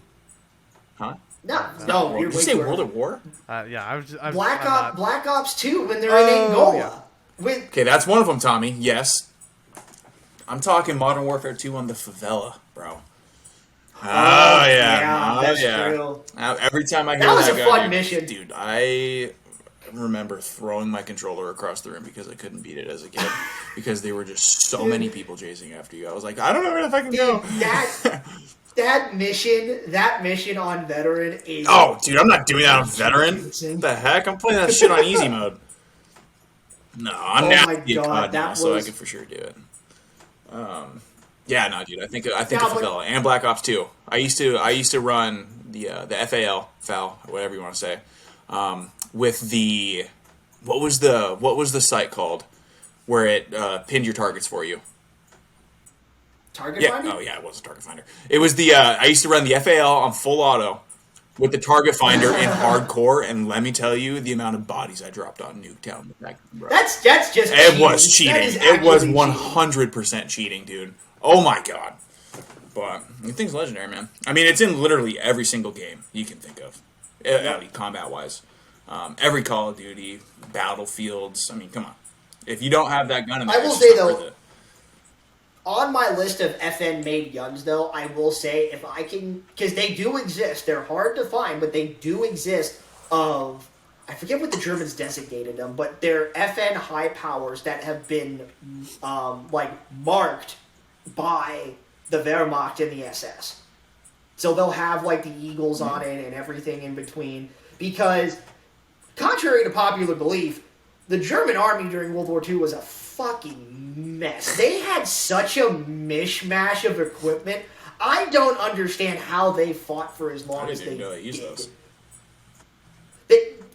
Huh? No, Did you're you way say too World early. of War? Yeah, I'm Black Ops 2 when they're Oh, in Angola. yeah. With Okay, that's one of them, Tommy. Yes. I'm talking Modern Warfare 2 on the favela, bro. that's true. Every time I hear That was a gun, fun mission. dude. I remember throwing my controller across the room because I couldn't beat it as a kid because there were just so many people chasing after you. I was like, I don't know if I can go. That mission on Veteran is... Oh, dude, I'm not doing that on Veteran. What the heck? I'm playing that shit on easy mode. No, I'm Oh nasty my at God, COD now, that so I was- could for sure do it. Yeah, no, dude. I think of but- Favela and Black Ops 2. I used to run the FAL, whatever you want to say, with the what was the site called where it pinned your targets for you. Target Yeah. Finder? Oh, yeah. It was a target finder. It was the. I used to run the FAL on full auto with the target finder in hardcore, and let me tell you, the amount of bodies I dropped on Nuketown. Bro. That's just It was cheating. That is cheating. It was actively 100% cheating, dude. Oh my god. But the thing's legendary, man. I mean, it's in literally every single game you can think of. I mean, combat-wise. Every Call of Duty, Battlefields. I mean, come on. If you don't have that gun in there, I will it's say, just not though, worth it. On my list of FN-made guns, though, I will say if I can... Because they do exist. They're hard to find, but they do exist of... I forget what the Germans designated them, but they're FN high powers that have been, marked by the Wehrmacht and the SS. So they'll have, the eagles on it and everything in between. Because, contrary to popular belief, the German army during World War II was a fucking mess. They had such a mishmash of equipment. I don't understand how they fought for as long I as didn't they even know they used did. those.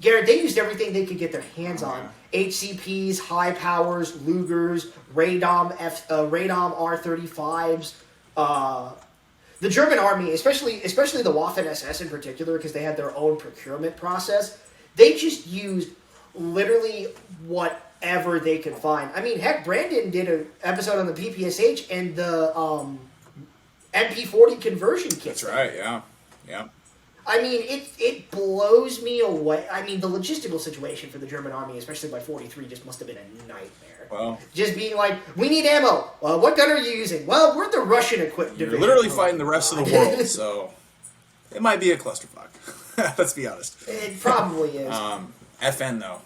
Garrett, they used everything they could get their hands on. HCPs, high powers, Lugers, Radom R35s. The German army, especially the Waffen SS in particular, because they had their own procurement process, they just used literally whatever they could find. I mean, heck, Brandon did an episode on the PPSH and the MP40 conversion kit. That's right, yeah. Yeah. I mean, it blows me away. I mean, the logistical situation for the German army, especially by 43, just must have been a nightmare. Well, Just being like, we need ammo. What gun are you using? Well, we're the Russian equipped you're division. literally fighting the rest of the world, so it might be a clusterfuck. Let's be honest. It probably is. FN though,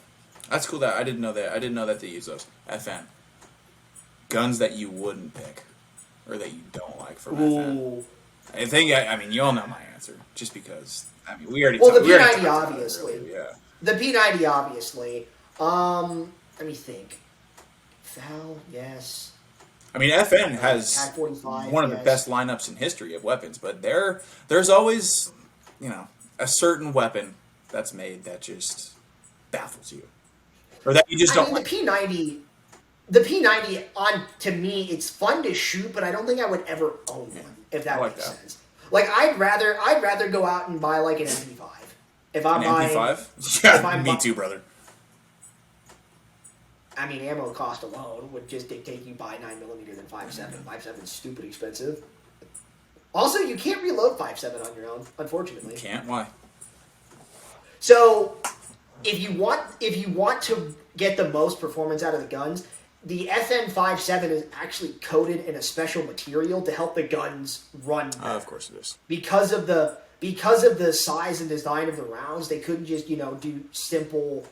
that's cool. That I didn't know that. I didn't know that they use those. FN guns that you wouldn't pick or that you don't like from FN. Ooh. I think. I mean, you all know my answer, just because. I mean, we already. Well, the we already P90 talked about it obviously. earlier, Yeah. The P90, obviously. Let me think. Val, yes. I mean, FN has Tag 45, one of the yes. best lineups in history of weapons, but there's always, a certain weapon that's made that just baffles you, or that you just don't like. The P90, to me, it's fun to shoot, but I don't think I would ever own one, if that I like makes that. sense. Like, I'd rather go out and buy, an MP5. If I'm An buying... MP5? if Yeah, I'm me bu- too, brother. I mean, ammo cost alone would just dictate you buy 9mm than 5.7. 5.7's stupid expensive. Also, you can't reload 5.7 on your own, unfortunately. Can't? Why? So, if you want to get the most performance out of the guns, the FN57 is actually coated in a special material to help the guns run better. Of course it is. Because of the size and design of the rounds, they couldn't just do simple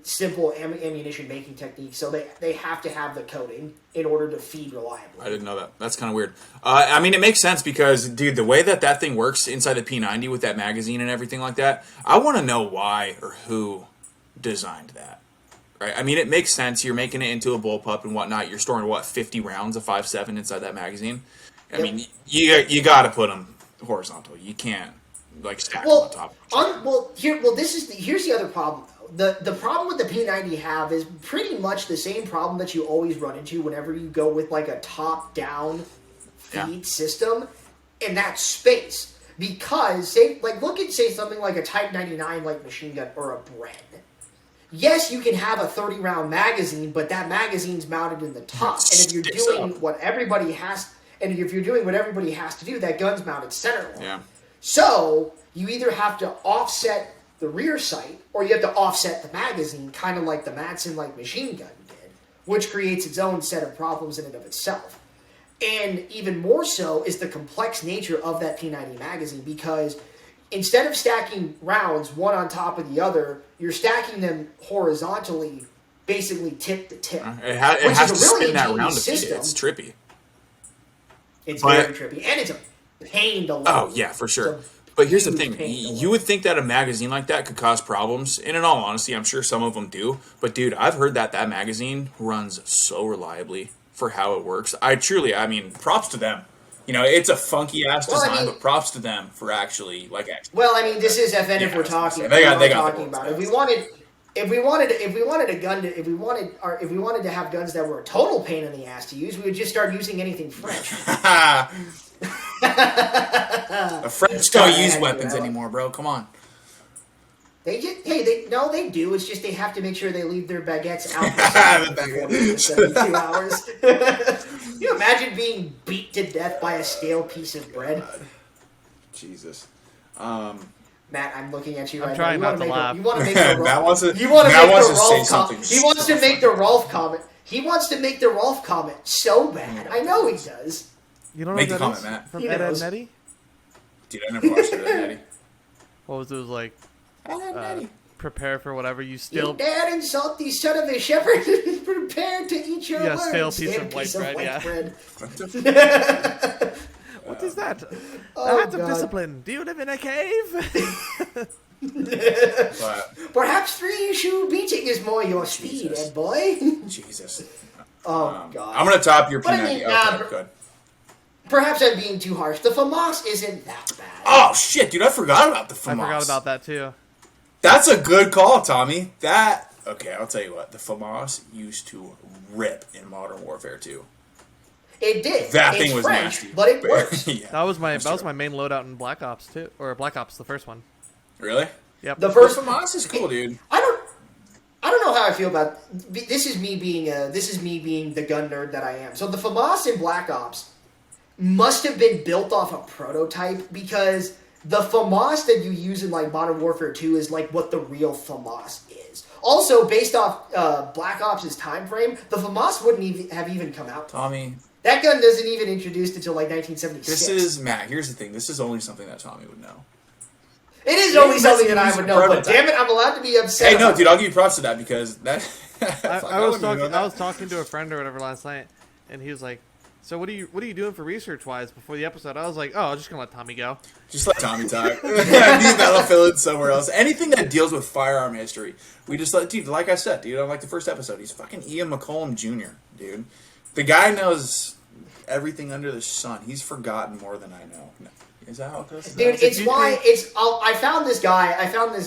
simple ammunition making technique, so they have to have the coating in order to feed reliably. I didn't know that. That's kind of weird. I mean, it makes sense because, dude, the way that thing works inside the P90 with that magazine and everything like that, I want to know why or who designed that. Right? I mean, it makes sense. You're making it into a bullpup and whatnot. You're storing, 50 rounds of 5.7 inside that magazine? I mean, you got to put them horizontal. You can't, stack them on top. Here's the other problem. The problem with the P90 have is pretty much the same problem that you always run into whenever you go with a top-down feed system, and that's space. Because look at something like a Type 99 machine gun or a Bren. Yes, you can have a 30-round magazine, but that magazine's mounted in the top. And if you're doing what everybody has to do, that gun's mounted center line. Yeah. So you either have to offset the rear sight, or you have to offset the magazine, kind of like the Madsen machine gun did, which creates its own set of problems in and of itself. And even more so is the complex nature of that P90 magazine, because instead of stacking rounds one on top of the other, you're stacking them horizontally, basically tip to tip. It has to spin that round to feed it. It's trippy. It's very trippy, and it's a pain to load. Oh, yeah, for sure. But here's the thing. You would think that a magazine like that could cause problems. And in all honesty, I'm sure some of them do. But, dude, I've heard that magazine runs so reliably for how it works. I mean, props to them. It's a funky-ass design, but props to them for actually, Well, I mean, this is FN if we're talking. They got about. If we wanted to have guns that were a total pain in the ass to use, we would just start using anything French. The French don't use weapons anymore, bro. Come on. They do. It's just they have to make sure they leave their baguettes out for 72 hours. Can you imagine being beat to death by a stale piece of bread? Jesus. Matt, I'm looking at you I'm right trying now. not to laugh. You want to make the Matt wants to you want to Matt make wants the to say Rolf something. comment. He wants to make the Rolf comment. He wants to make the Rolf comment so bad. I know he does. You don't know Make what the that comment, is? Matt. From He Ed, Ed knows. and Eddie? Dude, I never watched it, Eddie. What was it? It was like, Ed, Ed, Eddie. prepare for whatever you You still... dare insult the son of a shepherd. Prepare to eat your words. stale piece of white bread, yeah. bread. What is that? Oh, That's of God. discipline. Do you live in a cave? But, Perhaps 3-issue beating is more your speed, Jesus. Ed boy. Jesus. Oh, God. I'm going to top your But I P90. mean, Okay, good. Perhaps I'm being too harsh. The FAMAS isn't that bad. Oh, shit, dude. I forgot about the FAMAS. I forgot about that, too. That's a good call, Tommy. Okay, I'll tell you what. The FAMAS used to rip in Modern Warfare 2. It did. That It's thing was French, nasty. but it works. Yeah, That was that's my true. main loadout in Black Ops, too. Or Black Ops, the first one. Really? Yep. The first The FAMAS is cool, dude. I don't know how I feel about this. Is me being the gun nerd that I am. So the FAMAS in Black Ops must have been built off a prototype, because the FAMAS that you use in Modern Warfare 2 is what the real FAMAS is. Also, based off Black Ops' time frame, the FAMAS wouldn't have even come out. Tommy, That gun doesn't even introduced until 1976. this is Matt. Here's the thing. This is only something that Tommy would know. It is only That's something that I using would know, but prototype. damn it, I'm allowed to be upset. Hey, no, about dude. I'll give you props to that because that. I was talking to a friend or whatever last night, and he was like, "So what are you doing for research wise before the episode?" I was like, "Oh, I'm just gonna let Tommy go." Just let Tommy talk. That'll fill in somewhere else. Anything that deals with firearm history, we just let. Dude, like I said, dude, on the first episode, he's fucking Ian McCollum Jr. Dude, the guy knows everything under the sun. He's forgotten more than I know. No. Is that how it goes? Dude, I found this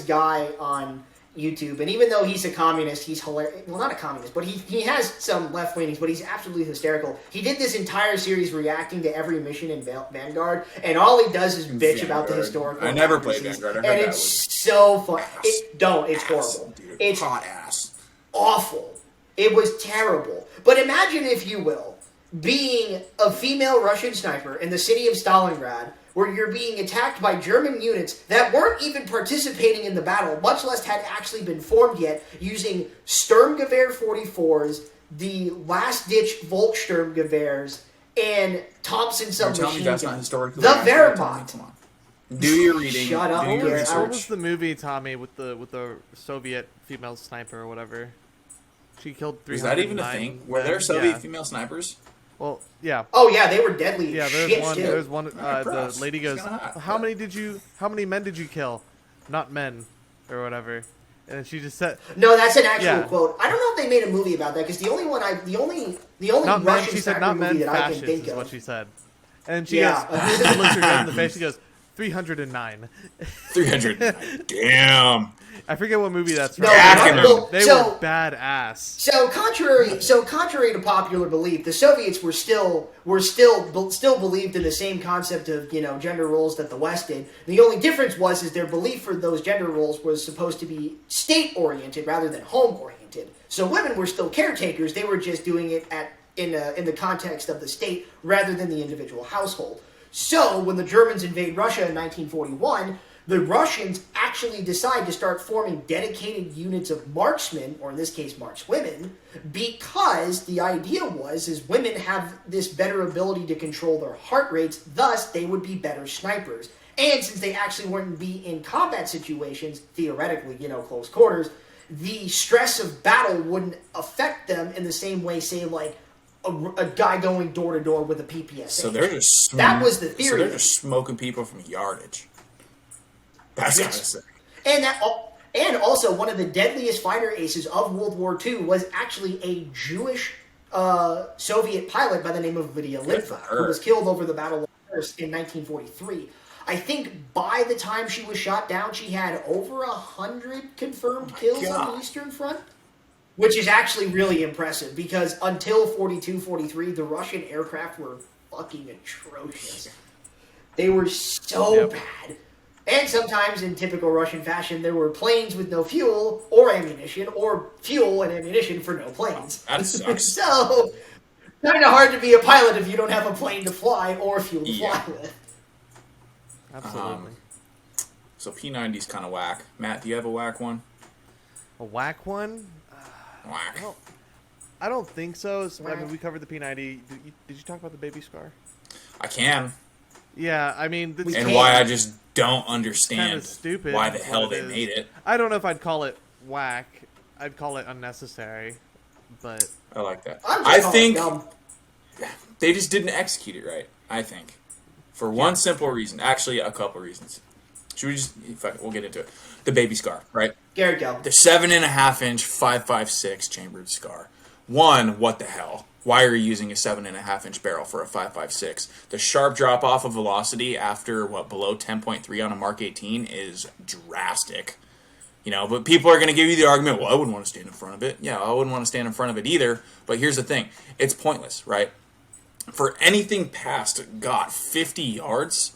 guy on YouTube, and even though he's a communist, he's hilarious. Well, not a communist, but he has some left leanings, but he's absolutely hysterical. He did this entire series reacting to every mission in Vanguard, and all he does is bitch about the Vanguard. historical. I never played accuracies, Vanguard. I heard and that it's was so fun. It's ass, horrible. Dude, It's hot ass. awful. It was terrible. But imagine, if you will, being a female Russian sniper in the city of Stalingrad, where you're being attacked by German units that weren't even participating in the battle, much less had actually been formed yet, using Sturmgewehr 44s, the last-ditch Volkssturmgewehrs, and Thompson You're telling me submachine that's not guns. historically The accurate, Tommy? Wehrmacht. Come on. Do your reading. Shut up, Do your Garrett. What was research. the movie, Tommy, with the Soviet female sniper or whatever? She killed 309 Is that even a thing? Were there men. Soviet Yeah. female snipers? Well, yeah. Oh yeah, they were deadly. Yeah, as there's shit one. too. There's one. Alright, The props. lady goes, It's kinda hot, "How but- many men did you kill? Not men, or whatever." And then she just said, No, that's an actual Yeah. quote. I don't know if they made a movie about that because the only "Not men." Russian She said, sniper "Not movie men, that I can fascists," think is of. what she said. And she Yeah. goes, she looks her dead in the face. She goes, 309. 300. Damn. I forget what movie that's from. No, Jacking them. They so, were badass. So contrary to popular belief, the Soviets were still believed in the same concept of gender roles that the West did. The only difference is their belief for those gender roles was supposed to be state oriented rather than home oriented. So women were still caretakers; they were just doing it in the context of the state rather than the individual household. So when the Germans invade Russia in 1941. The Russians actually decide to start forming dedicated units of marksmen, or in this case, markswomen, because the idea is women have this better ability to control their heart rates, thus they would be better snipers. And since they actually wouldn't be in combat situations, theoretically, close quarters, the stress of battle wouldn't affect them in the same way, say, like a guy going door to door with a PPSA. So they're just That was the theory. So they're just smoking people from yardage. That's kind of Yes. sick. And also, one of the deadliest fighter aces of World War II was actually a Jewish Soviet pilot by the name of Lydia Good for Litva, her. who was killed over the Battle of Kursk in 1943. I think by the time she was shot down, she had over 100 confirmed kills on God. the Eastern Front, which is actually really impressive because until 42, 43, the Russian aircraft were fucking atrocious. They were so Yep. bad. And sometimes, in typical Russian fashion, there were planes with no fuel or ammunition, or fuel and ammunition for no planes. That sucks. So, kind of hard to be a pilot if you don't have a plane to fly or fuel to Yeah. fly with. Absolutely. So P90's kind of whack. Matt, do you have a whack one? A whack one? Whack. Well, I don't think so. I mean, Whack. we covered the P90. Did you talk about the baby scar? I can. Yeah, I mean, it's And can't. why I just don't understand kind of stupid. why the is hell what they is. made it. I don't know if I'd call it whack. I'd call it unnecessary. But I like that. I'm just I calling think it dumb. they just didn't execute it right. I think. For one simple reason. Actually, a couple reasons. Should we just... Fuck it, we'll get into it. The baby scar, right? Garrett, go. The 7.5-inch 5.56 chambered scar. One, what the hell? Why are you using a 7.5-inch barrel for a 5.56? The sharp drop off of velocity after below 10.3 on a Mark 18 is drastic. But people are going to give you the argument, well, I wouldn't want to stand in front of it. Yeah, I wouldn't want to stand in front of it either. But here's the thing. It's pointless, right? For anything past, 50 yards,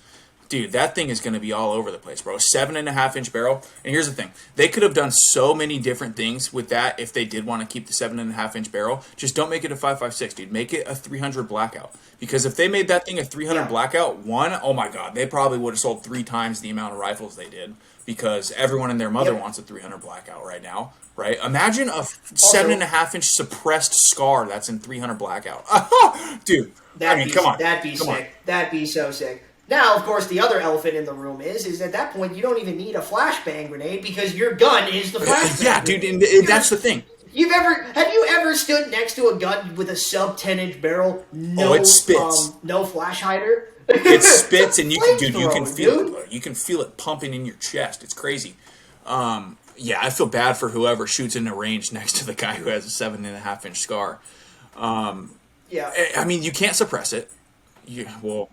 dude, that thing is going to be all over the place, bro. 7.5-inch barrel. And here's the thing. They could have done so many different things with that if they did want to keep the 7.5-inch barrel. Just don't make it a 5.56, dude. Make it a 300 blackout. Because if they made that thing a 300 Yeah. blackout, oh my God, they probably would have sold 3 times the amount of rifles they did. Because everyone and their mother Yep. wants a 300 blackout right now, right? Imagine a 7.5-inch suppressed scar that's in 300 blackout. Dude, come on. That'd be Come sick. on. That'd be so sick. Now, of course, the other elephant in the room is at that point you don't even need a flashbang grenade because your gun is the flashbang. Yeah, dude, grenade. and that's the thing. Have you ever stood next to a gun with a sub 10-inch barrel? No, it spits. No flash hider. It spits, and you can Flamethrower, feel dude. it. You can feel it pumping in your chest. It's crazy. Yeah, I feel bad for whoever shoots in the range next to the guy who has a 7.5-inch scar. Yeah. I mean, you can't suppress it. No.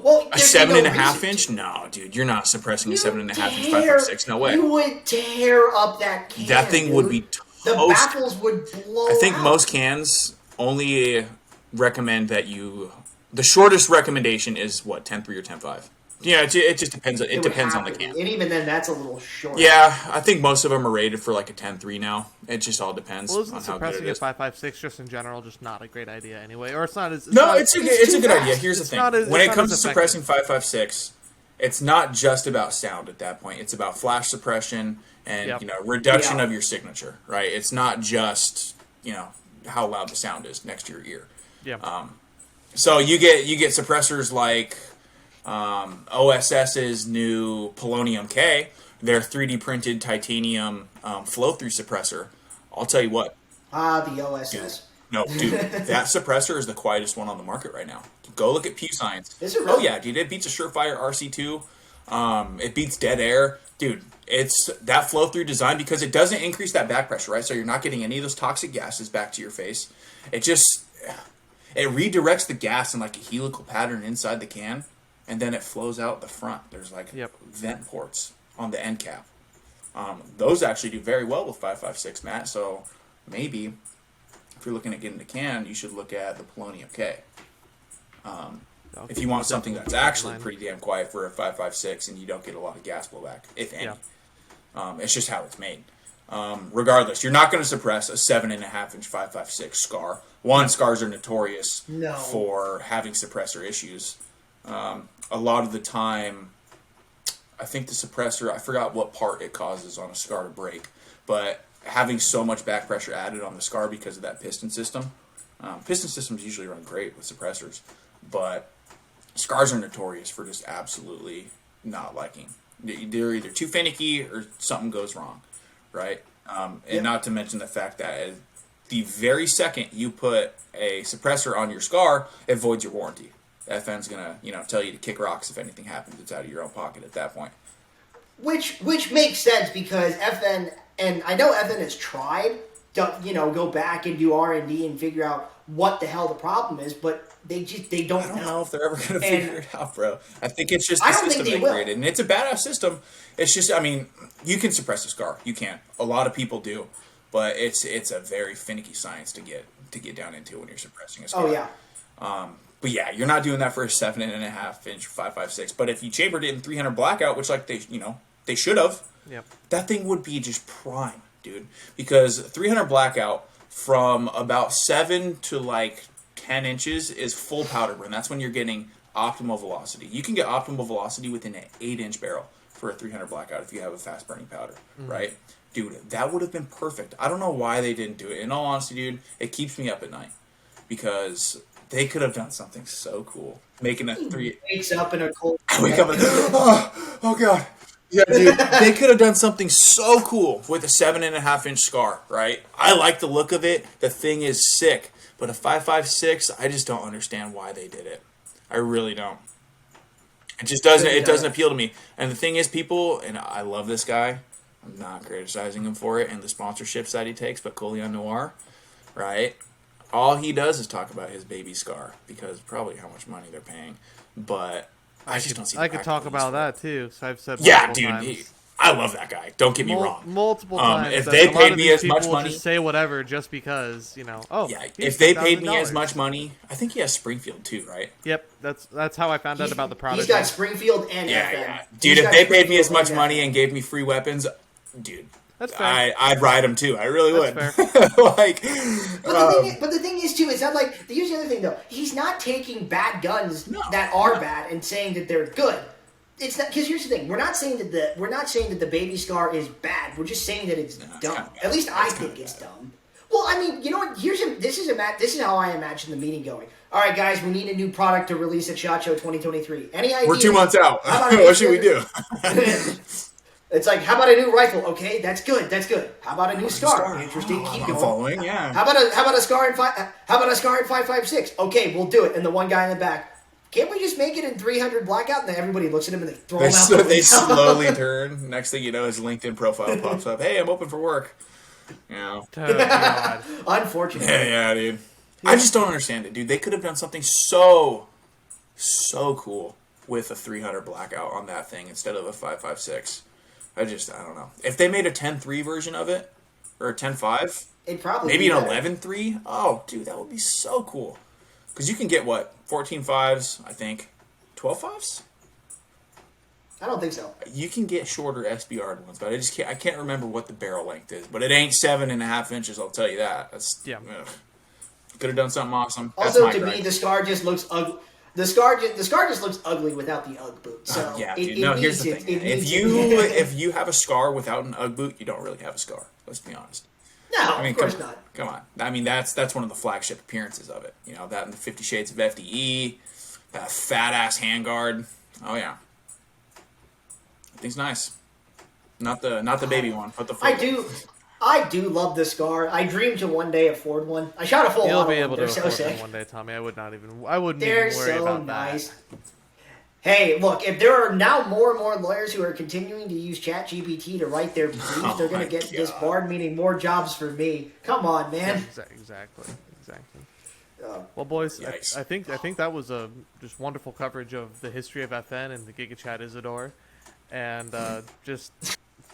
Well, A there's no 7.5 reason inch? to. No, dude, you're not suppressing a You 7.5 inch tear- 5.56. No way. You would tear up that can. That thing would be The toast. baffles would blow. I think out. most cans only recommend that you. The shortest recommendation is what 10.3 or 10.5. Yeah, it just depends. It would depends have on the to be. can. And even then, that's a little short. Yeah, I think most of them are rated for like a 10.3 now. It just all depends well, on isn't how good suppressing it a is. 5.56 just in general just not a great idea anyway? Or it's not as... No, not- it's a too good idea. fast. Here's the It's thing: not as- when it's it not comes to as suppressing 5.56, it's not just about sound at that point. It's about flash suppression and Yep. reduction Yeah. of your signature. Right? It's not just how loud the sound is next to your ear. Yeah. So you get suppressors like OSS's new Polonium K, their 3D printed titanium flow-through suppressor. I'll tell you what. The OSS. No, dude, that suppressor is the quietest one on the market right now. Go look at Pew Science. Is it Oh really? yeah, dude, it beats a Surefire RC2. It beats Dead Air, dude. It's that flow-through design because it doesn't increase that back pressure, right? So you're not getting any of those toxic gases back to your face. It redirects the gas in like a helical pattern inside the can, and then it flows out the front. There's like vent ports on the end cap. Those actually do very well with 556, Matt. So maybe if you're looking at getting a can, you should look at the Polonium K. If you want something that's actually pretty damn quiet for a 556 and you don't get a lot of gas blowback, if any. It's just how it's made. Regardless, you're not going to suppress a 7.5-inch 556 Scar. Scars are notorious for having suppressor issues. A lot of the time, I think the suppressor, I forgot what part it causes on a Scar to break, but having so much back pressure added on the Scar because of that piston system. Piston systems usually run great with suppressors, but Scars are notorious for just absolutely not liking. They're either too finicky or something goes wrong, right? And not to mention the fact that the very second you put a suppressor on your Scar, it voids your warranty. FN's gonna, tell you to kick rocks if anything happens. It's out of your own pocket at that point. Which makes sense because FN, and I know FN has tried to, go back and do R&D and figure out what the hell the problem is, but they don't know. I don't know if they're ever going to figure it out, bro. I think it's just I the don't system think they they will. created. And it's a badass system. It's just, you can suppress a Scar. You can. A lot of people do. But it's a very finicky science to get down into when you're suppressing a Scar. Oh, yeah. But yeah, you're not doing that for a 7.5-inch 556. But if you chambered it in 300 blackout, which they should have, that thing would be just prime, dude. Because 300 blackout from about 7 to 10 inches is full powder burn. That's when you're getting optimal velocity. You can get optimal velocity within an 8-inch barrel for a 300 blackout if you have a fast burning powder, right? Dude, that would have been perfect. I don't know why they didn't do it. In all honesty, dude, it keeps me up at night because they could have done something so cool. Making a 3... Wakes up in a cold... I wake up and... Oh, God. Yeah, dude, they could have done something so cool with a 7.5-inch Scar, right? I like the look of it. The thing is sick. But a 556, I just don't understand why they did it. I really don't. It just doesn't appeal to me. And the thing is, people, and I love this guy. I'm not criticizing him for it and the sponsorships that he takes, but Colion Noir, right? All he does is talk about his baby Scar because probably how much money they're paying. But I just don't see the I could talk practical use about for it. that too. So I've said Yeah, multiple dude. times. I love that guy. Don't get me wrong. Multiple times. If that they a lot paid of me these as much people will money- just say whatever just because Oh, Yeah, here's if they paid me $10,000. as much money, I think he has Springfield too, right? Yep, that's how I found out about the Prodigy. He's got Springfield and Yeah, FN. yeah. He's Dude, if got they paid me as Springfield much and money FN. and gave me free weapons, dude, That's fair. I'd ride him too. I really That's would. But the thing is too, is that here's the other thing though. He's not taking bad guns that are bad and saying that they're good. It's not, because here's the thing. We're not saying that the baby Scar is bad. We're just saying that it's dumb. kinda At least I It's think kinda it's bad. dumb. Well, I mean, you know what? This is how I imagine the meeting going. All right, guys, we need a new product to release at SHOT Show 2023. Any ideas? We're 2 months out. How about What should we do? It's like, how about a new rifle? Okay, that's good. How about a new Scar? Scar. Interesting. Keep I'm going. following, yeah. How about a Scar in 556? Okay, we'll do it. And the one guy in the back, can't we just make it in 300 blackout? And then everybody looks at him and they throw him out the window. They slowly turn. Next thing you know, his LinkedIn profile pops up. Hey, I'm open for work. Oh, God. Unfortunately. Yeah, dude. I just don't understand it, dude. They could have done something so cool with a 300 blackout on that thing instead of a 556. I don't know. If they made a 10.3 version of it, or a 10.5, It'd probably maybe be an better. 11.3, oh, dude, that would be so cool. Because you can get, 14.5s, I think, 12.5s? I don't think so. You can get shorter SBR ones, but I can't remember what the barrel length is. But it ain't 7.5 inches, I'll tell you that. That's could have done something awesome. That's Also, my to gripe. me, the Scar just looks ugly. The Scar just looks ugly without the UGG boot. So Yeah, it, dude. it No, needs here's the it. thing. It If needs you it. if you have a Scar without an UGG boot, you don't really have a Scar. Let's be honest. No, I mean, of course come, not. Come on. I mean, that's one of the flagship appearances of it. You know, that and the 50 Shades of FDE, that fat ass handguard. Oh yeah. That thing's nice. Not the baby one, but the full I one. do love the Scar. I dream to one day afford one. I shot a full You'll lot be of able them. to They're so afford sick. them one day, Tommy. I wouldn't They're even worry so about nice. that. Hey, look, if there are now more and more lawyers who are continuing to use ChatGPT to write their briefs, they're going my to get God. disbarred, meaning more jobs for me. Come on, man. Exactly. Uh, Well, boys, Yikes. I think that was a just wonderful coverage of the history of FN and the GigaChat Isidore, and just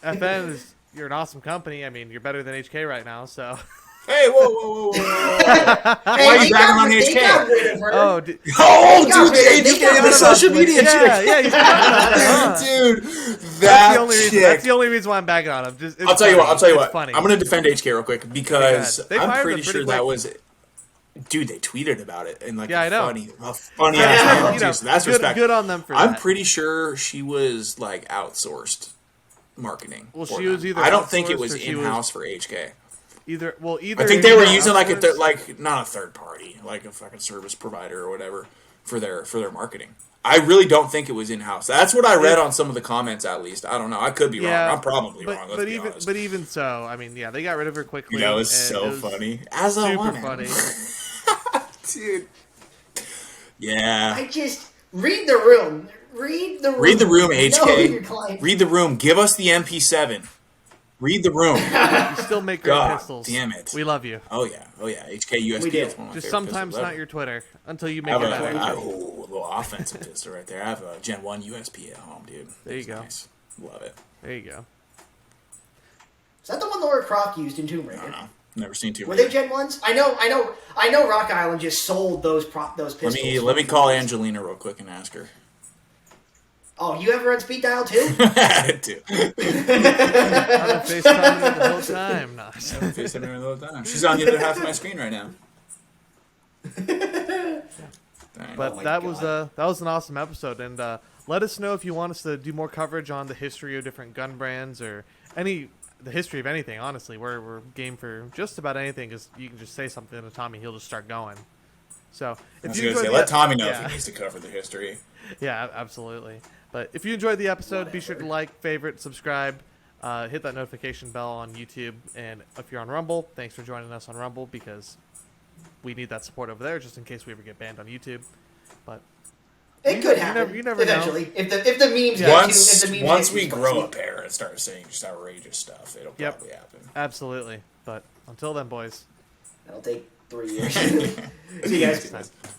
FN is you're an awesome company. I mean, you're better than HK right now, so. Hey, whoa. Why are Hey, you bagging on they HK? got rid of her. Oh, Oh, got dude, rid of- HK they got and rid the of social us. media chick. Yeah, he's huh? Dude, That's that the only reason. chick. That's the only reason why I'm bagging on him. Just, it's I'll tell you funny. what. It's funny. I'm going to defend HK real quick because Okay, go ahead. They I'm fired pretty them pretty sure that quick. was. Dude, they tweeted about it in like Yeah, I know. a funny Yeah, ass you manner You too. know, So that's good, respect. good on them for I'm that. pretty sure she was like outsourced marketing. Well, for she was them. either I don't think it outsourced was or she in house was- for HK. Either I think they were using outsourced- like not a third party, like a fucking service provider or whatever for their marketing. I really don't think it was in house. That's what I read on some of the comments. At least I don't know. I could be wrong. I'm probably wrong. Let's be honest. But even so, I mean, yeah, they got rid of her quickly. That was and so it was funny. As a super woman, funny. dude. Yeah. I just read the room. Read the room. Read the room, Know your HK. client. Read the room. Give us the MP7. Read the room. You still make great God pistols. damn it. We love you. Oh yeah. HK USP. We do. That's one of my Just favorite sometimes pistols not ever. your Twitter until you I make have it a, better. a little offensive pistol right there. I have a Gen 1 USP at home, dude. There you It's go. Nice. Love it. There you go. Is that the one Laura Croft used in Tomb I Raider? don't know. Never seen too Were many. they Gen 1s? I know Rock Island just sold those pistols. Let me call Angelina real quick and ask her. Oh, you ever on speed dial too? I had to. I've been FaceTiming the whole time. No. FaceTime her the whole time. She's on the other half of my screen right now. Dang. But Oh my that was God. that was an awesome episode, and let us know if you want us to do more coverage on the history of different gun brands or the history of anything. Honestly, we're game for just about anything. Because you can just say something to Tommy, he'll just start going. So I if was you gonna say, enjoyed let Tommy know yeah. if he needs to cover the history. Yeah, absolutely. But if you enjoyed the episode, be sure to Whatever. like, favorite, subscribe, hit that notification bell on YouTube, and if you're on Rumble, thanks for joining us on Rumble because we need that support over there just in case we ever get banned on YouTube. But It could happen. you never know. eventually. If the memes get Once if the memes once get we too grow spicy. a pair and start saying just outrageous stuff, it'll Yep. probably happen. absolutely. But until then, boys. That'll take 3 years. See you guys. Next time.